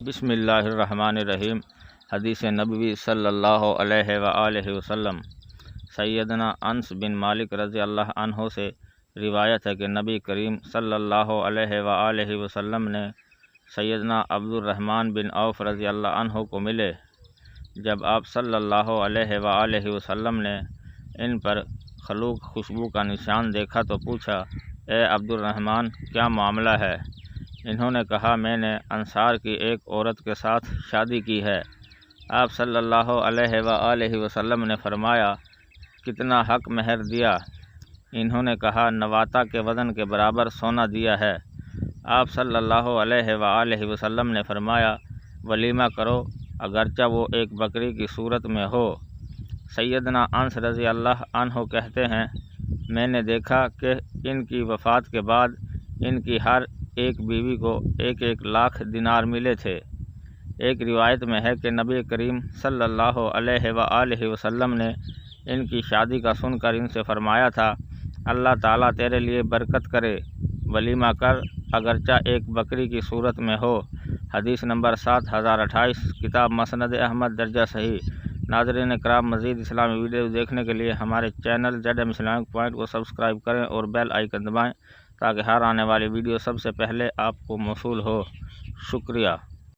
بسم اللہ الرحمن الرحیم۔ حدیث نبوی صلی اللہ علیہ وآلہ وسلم۔ سیدنا انس بن مالک رضی اللہ عنہ سے روایت ہے کہ نبی کریم صلی اللہ علیہ وآلہ وسلم نے سیدنا عبد الرحمن بن عوف رضی اللہ عنہ کو ملے۔ جب آپ صلی اللہ علیہ وآلہ وسلم نے ان پر خلوق خوشبو کا نشان دیکھا تو پوچھا، اے عبد الرحمن، کیا معاملہ ہے؟ انہوں نے کہا، میں نے انصار کی ایک عورت کے ساتھ شادی کی ہے۔ آپ صلی اللہ علیہ وآلہ وسلم نے فرمایا، کتنا حق مہر دیا؟ انہوں نے کہا، نواتہ کے وزن کے برابر سونا دیا ہے۔ آپ صلی اللہ علیہ وآلہ وسلم نے فرمایا، ولیمہ کرو، اگرچہ وہ ایک بکری کی صورت میں ہو۔ سیدنا انس رضی اللہ عنہ کہتے ہیں، میں نے دیکھا کہ ان کی وفات کے بعد ان کی ہر ایک بیوی کو 1 لاکھ دینار ملے تھے۔ ایک روایت میں ہے کہ نبی کریم صلی اللہ علیہ وآلہ وسلم نے ان کی شادی کا سن کر ان سے فرمایا تھا، اللہ تعالیٰ تیرے لیے برکت کرے، ولیمہ کر، اگرچہ ایک بکری کی صورت میں ہو۔ حدیث نمبر 7028، کتاب مسند احمد، درجہ صحیح۔ ناظرین کرام، مزید اسلامی ویڈیو دیکھنے کے لیے ہمارے چینل ZM اسلامک پوائنٹ کو سبسکرائب کریں اور بیل آئیکن دبائیں تاکہ ہر آنے والی ویڈیو سب سے پہلے آپ کو موصول ہو۔ شکریہ۔